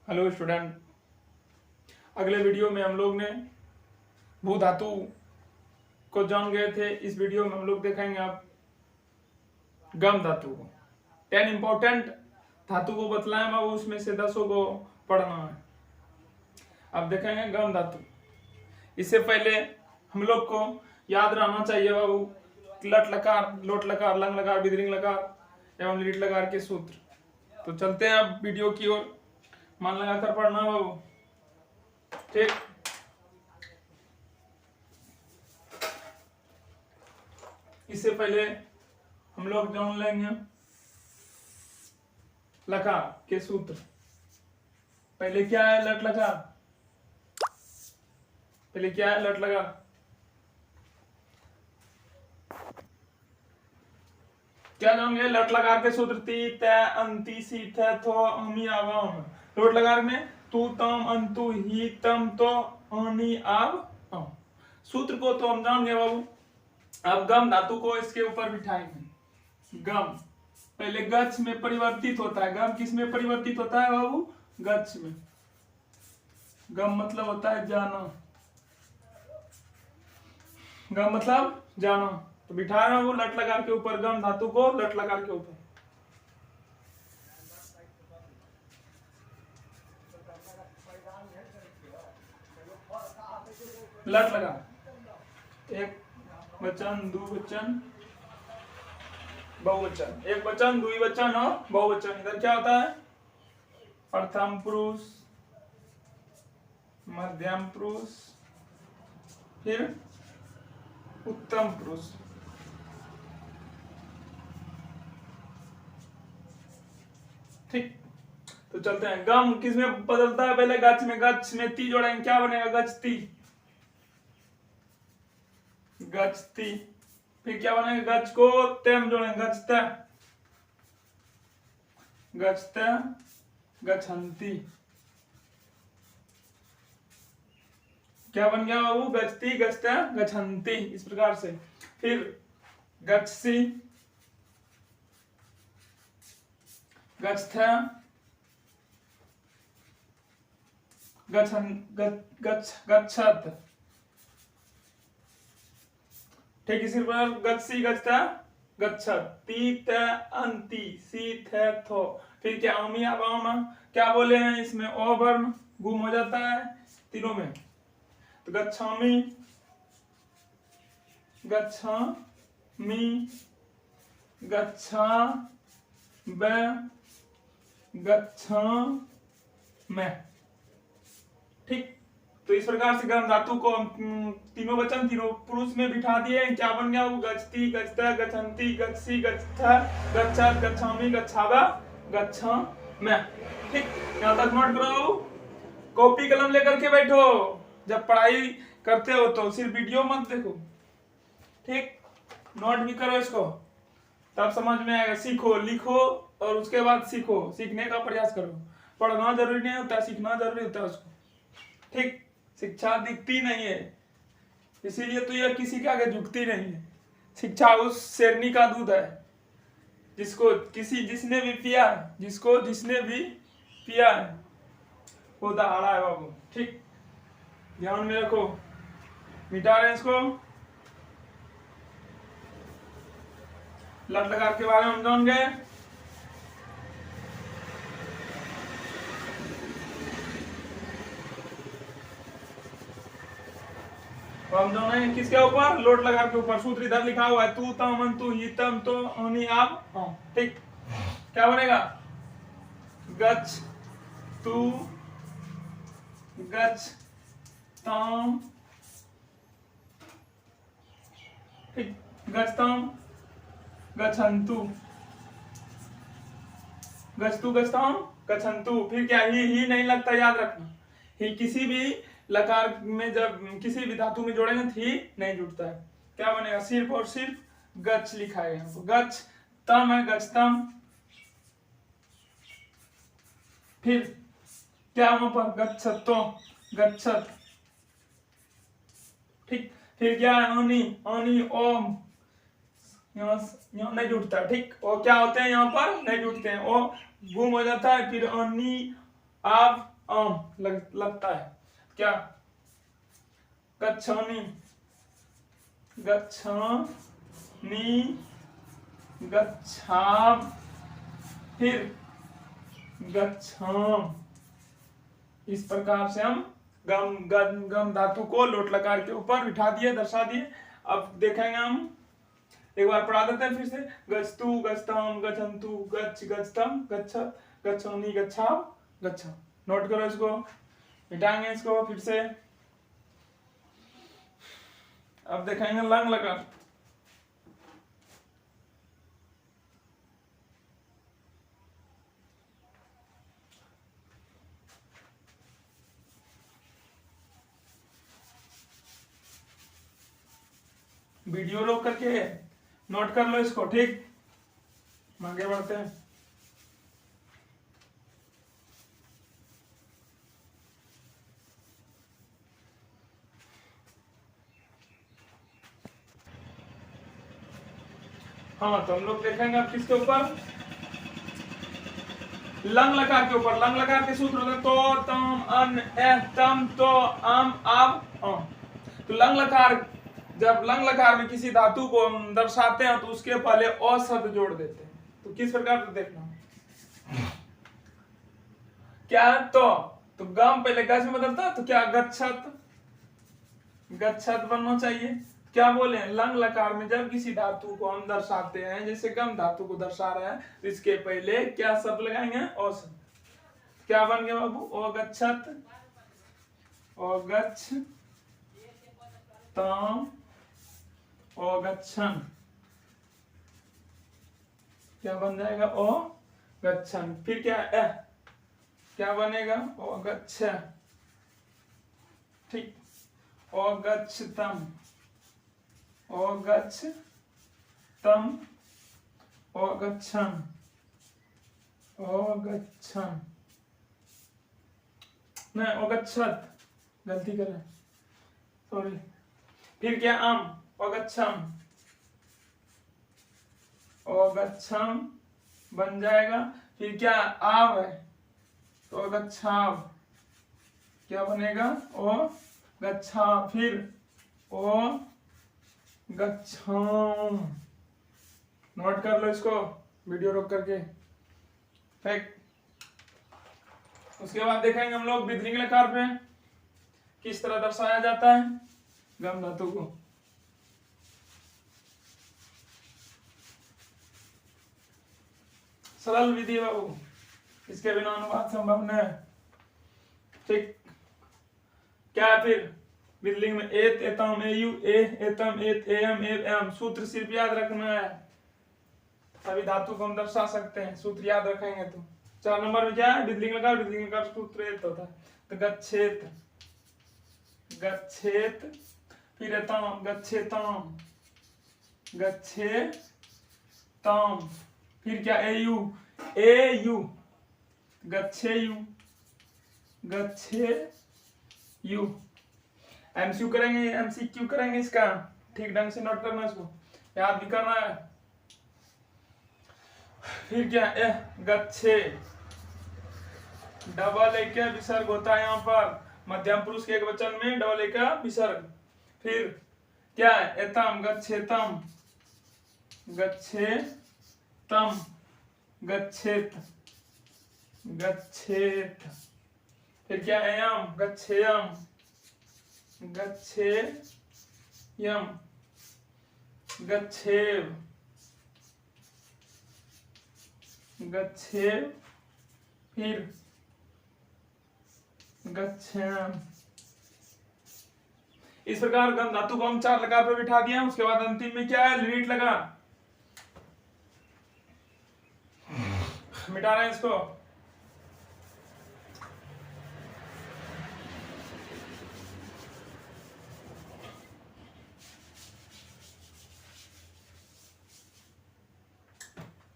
Hello student, अगले video में हम लोग ने भू धातु को जान गए थे। इस वीडियो में हम लोग देखेंगे अब गम धातु को। 10 इंपॉर्टेंट धातु को बतलाएं बाबू, उसमें से 10 को पढ़ना है। अब देखेंगे गम धातु। इससे पहले हम लोग को याद रहना चाहिए बाबू लट लकार, लोट लकार, लंग लकार, बिदरिंग लकार एवं लीट लकार के सूत्र। तो चलते हैं अब वीडियो की ओर, मन लगाकर पढ़ना बाबू, ठीक। इससे पहले हम लोग जान लेंगे लकार के सूत्र। पहले क्या है लट लकार, पहले क्या है लट लकार। क्या जानेंगे लट लकार के सूत्र? ती तै अंति सी थे थो अमी आवाम। लोट लकार में तू तम अंतु ही तम तो अनि आव अम। सूत्र को तो हम जान गए बाबू। अब गम धातु को इसके ऊपर बिठाएंगे। गम पहले गच्छ में परिवर्तित होता है। गम किस में परिवर्तित होता है बाबू? गच्छ में। गम मतलब होता है जाना। गम मतलब जाना। तो बिठा रहा हूं लट लकार के ऊपर गम धातु को, लट लकार के ऊपर। लट लकार एक वचन, द्विवचन, बहुवचन। एक वचन, द्विवचन और बहुवचन। इधर क्या होता है? प्रथम पुरुष, मध्यम पुरुष, फिर उत्तम पुरुष। ठीक, तो चलते हैं। गम किस में बदलता है? पहले गच्छ में। गच्छ में ती जोड़ेंगे, क्या बनेगा? गच्छती। गच्छती। फिर क्या बनेगा? गच्छ को तेम जोड़ेंगे, गच्छते। गच्छते, गच्छन्ति। क्या बन गया बाबू? गच्छती, गच्छते, गच्छन्ति। इस प्रकार से। फिर गच्छसी, गच्छते, गच्छत। ठीक, इसी प्रकार गच्छसी, गच्छता, गच्छत। ती तै अंति सी थे थो। फिर क्या? अमी आवाम। क्या बोले हैं इसमें? ओ वर्ण गुम हो जाता है तीनों में। तो गच्छामि, गच्छामि, गच्छामि, गच्छामि। ठीक, तो इस प्रकार से गम धातु को तीनों वचन, तीनों पुरुष में बिठा दिए। क्या बन गया वो? गच्छती, गच्छता, गच्छन्ति, गच्छसी, गच्छा, गच्छत, गच्छामि, गच्छावा, गच्छामि। ठीक, यहाँ तक नोट करो। कॉपी कलम लेकर के बैठो। जब पढ़ाई करते हो तो सिर्फ वीडियो मत देखो, ठीक। नोट भी करो इसको, तब समझ में आएगा। सीखो, लिखो और उसके बाद सीखो, सीखने का प्रयास करो। पढ़ना जरूरी नहीं होता, सीखना जरूरी होता है उसको, ठीक। शिक्षा दिखती नहीं है, इसीलिए तो यह किसी के आगे झुकती नहीं है। शिक्षा उस शेरनी का दूध है जिसको जिसने भी पिया, जिसने भी पिया है वो दहाड़ा है बाबू, ठीक। ध्यान में रखो। मिटा रहे इसको। लट लकार के बारे में हम जान गए। हम जाने किसके ऊपर? लोट लकार के ऊपर। सूत्र इधर लिखा हुआ है, तू तम अंतु ही तम तो अनि आप, ठीक। क्या बनेगा? गच्छ तू, गच्छ तम, ठीक। गच्छतम, गच्छन्तु, गच्छतु, गच्छतम, गच्छन्तु। फिर क्या? ही नहीं लगता, याद रखना। ही किसी भी लकार में, जब किसी भी धातु में जोड़ेंगे तो ही नहीं जुड़ता है। क्या बनेगा? सिर्फ और सिर्फ गच्छ लिखा है यहाँ पर। गच्छ तम है, गच्छतम। फिर क्या वहां पर? गच्छतो, गच्छत, ठीक। फिर क्या है? अनि, अनि, ओम। यहाँ नहीं जुड़ता, ठीक। और क्या होते हैं यहाँ पर? नहीं जुड़ते हैं, वो गुम हो जाता है। फिर अनि, आप, लगता है क्या, गच्छामि, गच्छामि, गच्छाम, फिर गच्छाम। इस प्रकार से हम गम गम गम धातु को लोट लकार के ऊपर बिठा दिए, दर्शा दिए। अब देखेंगे हम, एक बार पढ़ा देते हैं फिर से। गच्छतु, गच्छताम, गच्छन्तु, गच्छ, गच्छतम, गच्छत, गच्छामि, गच्छाम, गच्छा। नोट करो इसको, मिटाएंगे इसको फिर से। अब देखेंगे लंग लकार। वीडियो रोक करके नोट कर लो इसको, ठीक। आगे बढ़ते हैं। हाँ, तो हम लोग देखेंगे अब किसके ऊपर, लंग लकार के ऊपर। लंग लकार के सूत्र होते हैं तो, तम, अन, एह, तम, तो, अम, अब, तो लंग लकार, जब लंग लकार में किसी धातु को हम दर्शाते हैं तो उसके पहले अ शब्द जोड़ देते हैं। तो किस प्रकार से देखना, क्या तो गम पहले गज में बदलता है, तो क्या गच्छत, गच्छत बनना चाहिए। क्या बोले, लंग लकार में जब किसी धातु को हम दर्शाते हैं, जैसे गम धातु को दर्शा रहे हैं, तो इसके पहले क्या शब्द लगाएंगे, अ शब्द। क्या बन गया बाबू, अगच्छत, अगच्छ तम, अगच्छन। क्या बन जाएगा, अगच्छन। फिर क्या है, क्या बनेगा, अगच्छ, ठीक, अगच्छतम, अगच्छतम, अगच्छन, अगच्छन, नहीं अगच्छत, गलती करें, सॉरी। फिर क्या, अगच्छम, अगच्छम बन जाएगा। फिर क्या, आव है तो अगच्छाव, क्या बनेगा, ओ गच्छा। फिर ओ गच्छाम। नोट कर लो इसको, वीडियो रोक करके, ठीक। उसके बाद देखेंगे हम लोग विधिलिंग लकार पे किस तरह दर्शाया जाता है गम धातु को। सरल विधि बाबू, इसके बिना अनुवाद संभव नहीं है, ठीक। क्या फिर विधिलिंग में एत, एतम, एयु, ए, एतम, एत, एयम, एम। सूत्र सिर्फ याद रखना है, सभी धातु को हम दर्शा सकते हैं, सूत्र याद रखेंगे तो। 4 नंबर में क्या है, विधिलिंग लकार। विधिलिंग लकार सूत्र एत होता है, तो गच्छेत, गच्छेत, फिर एतम, गच्छेतम, गच्छेतम। फिर क्या, एयु, एयु, गच्छेयु, गच्छेयु। एमसीक्यू करेंगे, एमसीक्यू करेंगे इसका, ठीक ढंग से नोट करना, इसको याद भी करना है। फिर क्या, गच्छे, डबल एक विसर्ग होता है यहाँ पर, मध्यम पुरुष के एक वचन में डबल एक विसर्ग। फिर क्या है, एतम, गच्छेतम, गच्छेतम, गच्छेत, गच्छेत। फिर क्या, एयम, गच्छेयम, गच्छेयम, गच्छेव, गच्छेव। फिर गच्छेम। इस प्रकार गम धातु को हम 4 लकार पर बिठा दिया। उसके बाद अंतिम में क्या है, लीट लगा, मिटा रहे हैं इसको।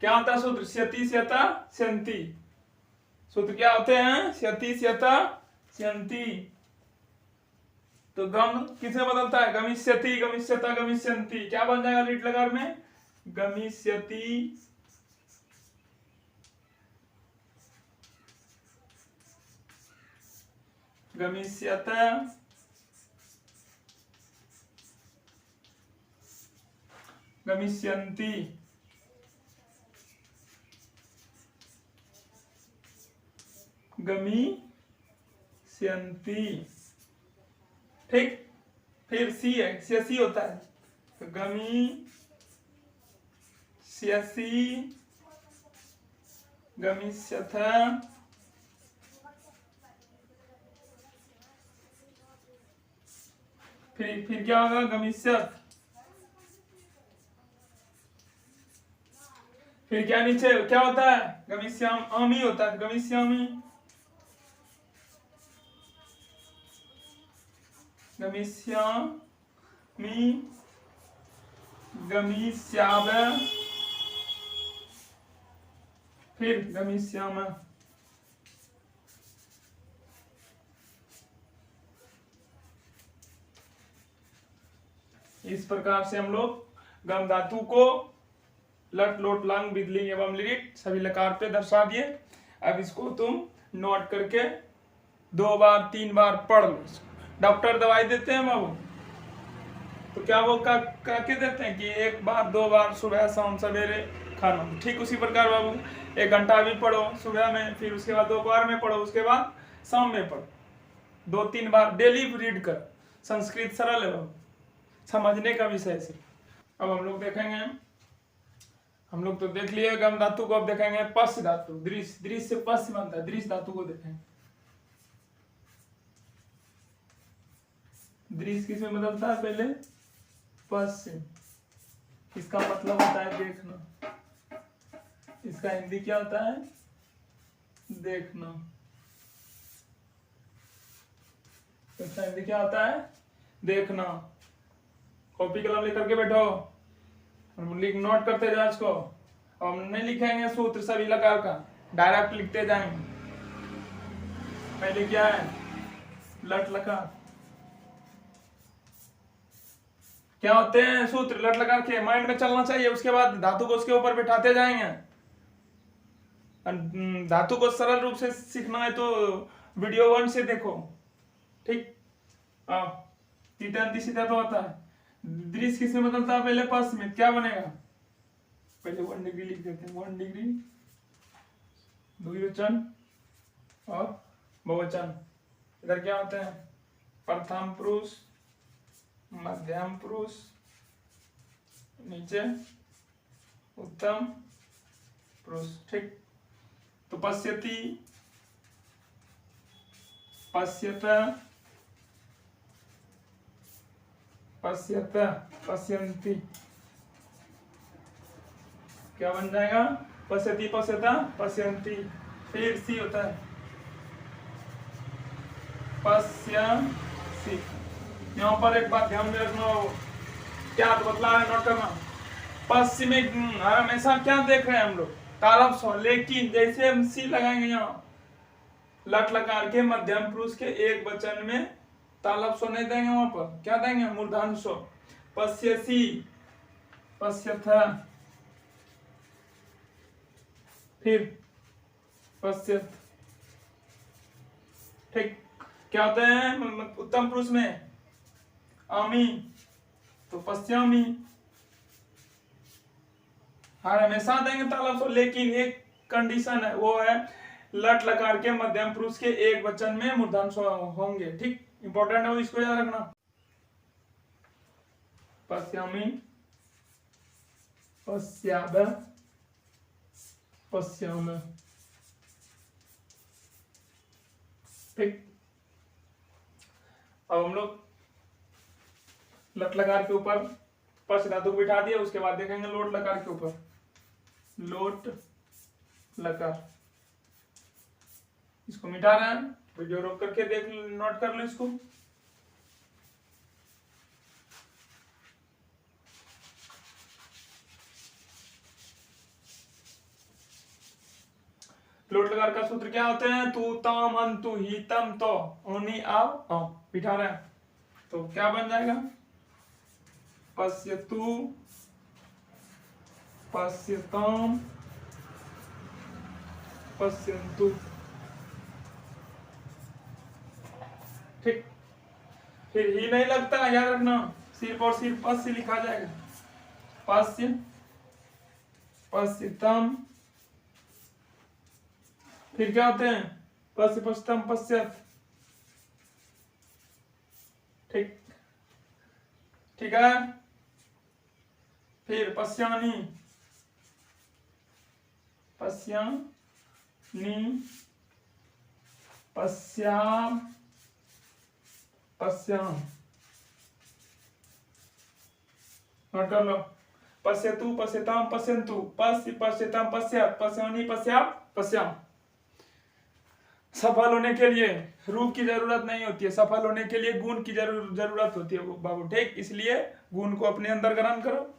क्या होता है सूत्र, स्यति, स्यता, स्यन्ति। सूत्र क्या होते हैं, स्यति, स्यता, स्यन्ति। तो गम किसमें बदलता है, गमिष्यति, गमिष्यता, गमिष्यन्ति। क्या बन जाएगा लीट लकार में, गमिष्यति, गमिष्यत, गमिष्यन्ति, गमिष्यन्ति। ठीक, फिर सी है, सी होता है, तो गमिष्यसि, गमिष्यथ, फिर क्या होगा, गमिष्यत। फिर क्या नीचे क्या होता है, गमिष्याम आमी होता है, गमिष्यामी, गमिष्यामि, गमिष्याव, फिर गमिष्याम। इस प्रकार से हम लोग गम धातु को लट लोट लांग बिदलिंग एवं लिट सभी लकार पे दर्शा दिए। अब इसको तुम नोट करके 2 बार 3 बार पढ़ लो। डॉक्टर दवाई देते हैं बाबू, तो क्या वो क्या देते हैं कि 1 बार 2 बार सुबह शाम सवेरे खाना। ठीक उसी प्रकार बाबू 1 घंटा भी पढ़ो सुबह में, फिर उसके बाद दोपहर में पढ़ो, उसके बाद शाम में पढ़ो, 2-3 बार डेली रीड कर। संस्कृत सरल है बाबू, समझने का विषय से। अब हम लोग देखेंगे, हम लोग तो देख लिए गम धातु को, अब देखेंगे पश्च धातु। दृश्य, दृश्य से पश्च बनता है, दृश्य धातु को देखेंगे। दृश्य किस में बदलता है, पहले पश्च। इसका मतलब होता है देखना, इसका हिंदी क्या होता है, देखना। इसका हिंदी क्या होता है, देखना। कॉपी कलम लेकर के बैठो, हम लिख नोट करते जाओ इसको। हम नहीं लिखेंगे सूत्र सभी लकार का, डायरेक्ट लिखते जाएंगे। पहले क्या है, लट लकार। क्या होते हैं सूत्र, लट लकार के माइंड में चलना चाहिए। उसके बाद धातु को उसके ऊपर बैठाते जाएंगे। धातु को सरल रूप से सीखना है तो वीडियो 1 से देखो। ठीक, तीता सीधा तो होता है। दृश्य किसमें बदलता है, पहले पश्च में। क्या बनेगा, पहले 1 डिग्री लिख देते हैं, 1 डिग्री, द्विवचन और बहुवचन। इधर क्या होते हैं, प्रथम पुरुष, मध्यम पुरुष, नीचे उत्तम पुरुष। ठीक, तो पश्यति, पश्यत, पश्यत, पश्यन्ति। क्या बन जाएगा, पश्यति, पश्यता, पश्यन्ति। फिर सी होता है, पश्यसि। यहाँ पर एक बात ध्यान में रखना, क्या बदला है नोट करना। पश्चिम में हमेशा क्या देख रहे हैं हम लोग, तालब स्व। लेकिन जैसे हम सी लगाएंगे यहाँ लट लकार के मध्यम पुरुष के एक वचन में तालब स्व नहीं देंगे, वहां पर क्या देंगे, मूर्धन्य स्व। पश्यसि, पश्यथ, फिर पश्यत। ठीक, क्या होते हैं उत्तम पुरुष में, आमी, तो पश्यामी। हाँ, हमेशा देंगे तालब स्व, लेकिन एक कंडीशन है, वो है लट लकार के मध्यम पुरुष के एक वचन में मूर्धन्य स्व होंगे। ठीक, इंपॉर्टेंट है, इसको याद रखना। पश्यामी, पश्याद, पश्याम। ठीक, अब हम लोग लट लकार के ऊपर पश्च धातु को बिठा दिया। उसके बाद देखेंगे लोट लकार के ऊपर, लोट लकार। इसको मिटा रहे हैं, वीडियो रोक करके देख, नोट कर लो इसको। लोट लकार का सूत्र क्या होते हैं, तू ताम अंतु ही तम तो ओनी आव। बिठा रहे हैं तो क्या बन जाएगा, पश्यतु, पश्यताम, पश्यन्तु। ठीक, फिर ही नहीं लगता, याद रखना, सिर्फ और सिर्फ पश्य से लिखा जाएगा। पश्य, पश्यतम, फिर क्या होते हैं, पश्य, पश्यतम, पश्यत। ठीक, ठीक है। फिर पश्यानि, पश्यानि, पश्याम, पश्याम। नोट कर लो, पश्यतु, पश्यताम, पश्यन्तु, पश्य, पश्यताम, पश्यत, पश्यानि, पश्याम, पश्याम। सफल होने के लिए रूप की जरूरत नहीं होती है, सफल होने के लिए गुण की जरूरत होती है बाबू। ठीक, इसलिए गुण को अपने अंदर ग्रहण करो।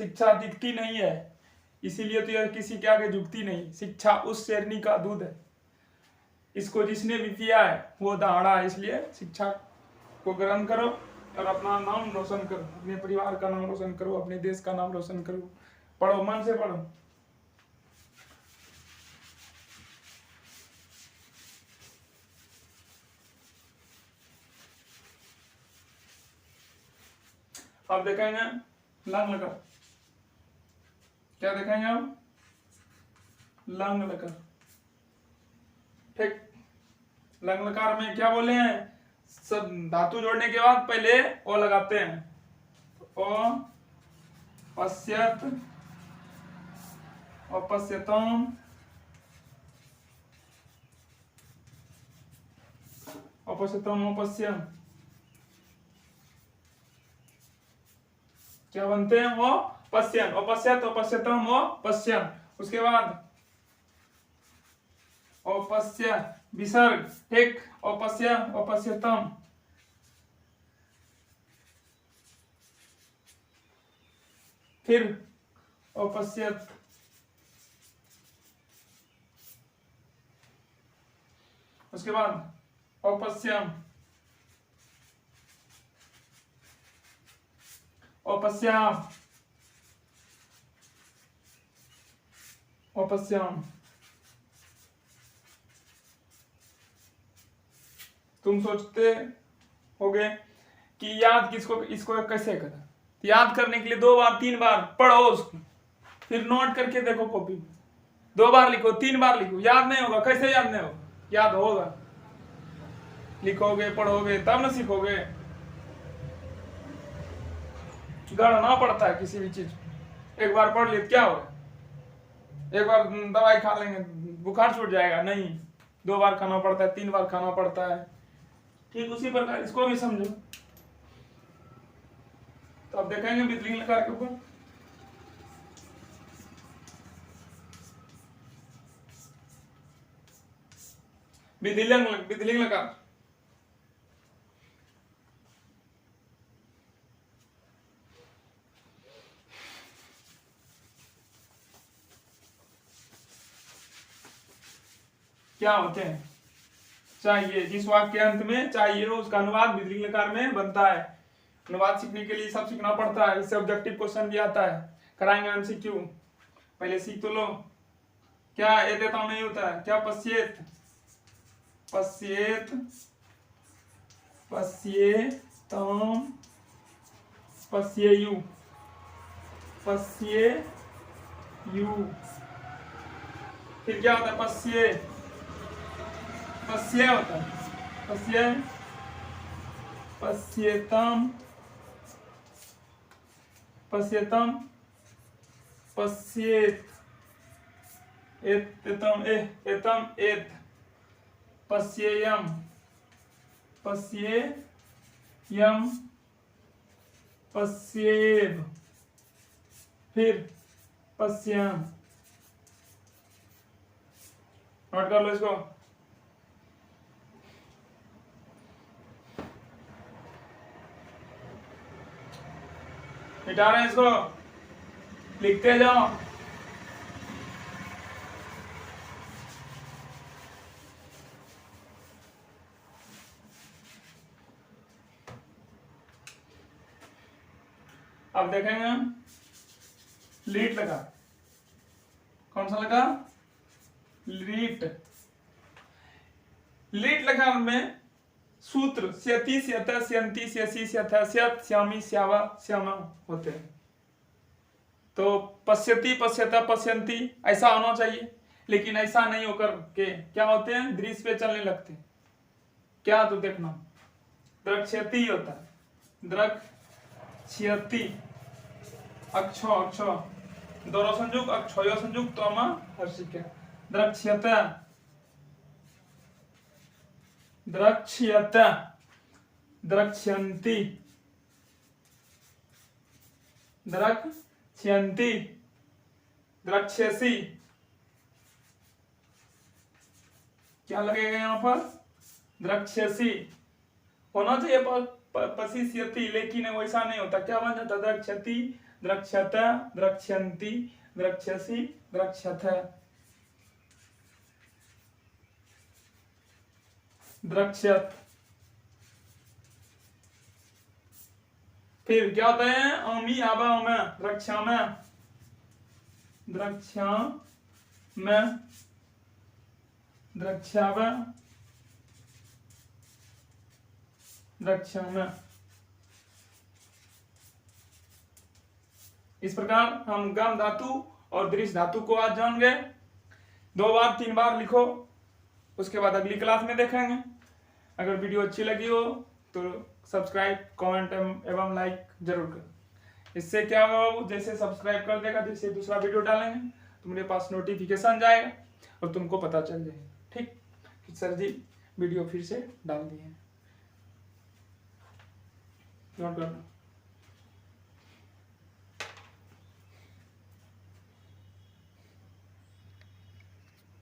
शिक्षा दिखती नहीं है, इसीलिए तो यह किसी के आगे झुकती नहीं। शिक्षा उस शेरनी का दूध है, इसको जिसने भी पिया है वो दहाड़ा है। इसलिए शिक्षा को ग्रहण करो और अपना नाम रोशन करो, अपने परिवार का नाम रोशन करो, अपने देश का नाम रोशन करो। पढ़ो, मन से पढ़ो। अब देखेंगे लंग लकार, क्या देखेंगे अब, लंग लकार। ठीक, लंग लकार में क्या बोले हैं, सब धातु जोड़ने के बाद पहले ओ लगाते हैं। ओ पश्यत, अपश्यतम, अपश्यतम, अपश्यम, क्या बनते हैं, वो पश्यन, अपश्यत, अपश्यतम, वो पश्यन। उसके बाद अपश्य विसर्ग। ठीक, अपश्य, अपश्यतम, फिर अपश्यत, उसके बाद अपश्यम, अपश्याम, अपश्याम। तुम सोचते होगे कि याद किसको, इसको कैसे करें। याद करने के लिए 2 बार 3 बार पढ़ो उसको, फिर नोट करके देखो कॉपी में। 2 बार लिखो, 3 बार लिखो, याद नहीं होगा। कैसे याद नहीं होगा, याद होगा। लिखोगे, पढ़ोगे, तब ना सीखोगे। गढ़ना पड़ता है किसी भी चीज। एक बार पढ़ लिए क्या होगा, एक बार दवाई खा लेंगे बुखार छूट जाएगा, नहीं। 2 बार खाना पड़ता है, 3 बार खाना पड़ता है। ठीक उसी प्रकार इसको भी समझो। तो अब देखेंगे विधिलिंग लकार के ऊपर। विधिलिंग लकार, क्या होते हैं, चाहिए जिस वाक्य के अंत में चाहिए उसका अनुवाद विधिलिंग लकार में बनता है। अनुवाद सीखने के लिए सब सीखना पड़ता है, इससे ऑब्जेक्टिव क्वेश्चन भी आता है। कराएंगे एमसीक्यू, पहले सीख तो लो। क्या ये देता नहीं होता है, क्या पश्येत, पश्येत, पश्येतम, पश्येयु, पश्येयु। फिर क्या होता है, पश्ये, पश्ये होता है, पश्ये, पश्येतम, पश्येतम, पश्येत, एतम, एतम, एत, पश्येयम, पश्येयम, पश्येव, फिर पश्यम। नोट कर लो इसको। मिटा रहे हैं इसको, लिखते जाओ। अब देखेंगे हम लीट लगा, कौन सा लगा, लीट। लीट लगा में सूत्र स्यति स्यत स्यंति स्यसि स्यथ स्यत स्यामि स्यावा श्यामा होते हैं। तो पश्यति पश्यता पश्यंती ऐसा होना चाहिए, लेकिन ऐसा नहीं होकर के क्या होते हैं, दृश्य पे चलने लगते हैं। क्या, तो देखना द्रक्ष्यति होता है, द्रक्ष्यति अक्षो अक्षो दोनों संयुक्त अक्षयो संयुक्त तो हर्षिक द्रक्ष्यत द्रक्ष्यत द्रक्ष्यन्ति द्रक्ष्यन्ति द्रक्ष्यसि। क्या लगेगा यहाँ पर, द्रक्ष्यसि होना चाहिए पशिष्यति, लेकिन वैसा नहीं होता। क्या बन जाता, द्रक्ष्यति द्रक्ष्यत द्रक्ष्यन्ति द्रक्ष्यसि द्रक्ष्यथ द्रक्ष्यत। फिर क्या होता है, अमी आवा में द्रक्षा में द्रक्षा में। इस प्रकार हम गम धातु और दृश्य धातु को आज जान गए। 2 बार 3 बार लिखो, उसके बाद अगली क्लास में देखेंगे। अगर वीडियो अच्छी लगी हो तो सब्सक्राइब कमेंट एवं लाइक जरूर करें। इससे क्या होगा, जैसे सब्सक्राइब कर देगा, जैसे दूसरा वीडियो डालेंगे तो मेरे पास नोटिफिकेशन जाएगा और तुमको पता चल जाएगा। ठीक, सर जी वीडियो फिर से डाल दिए, नोट करना।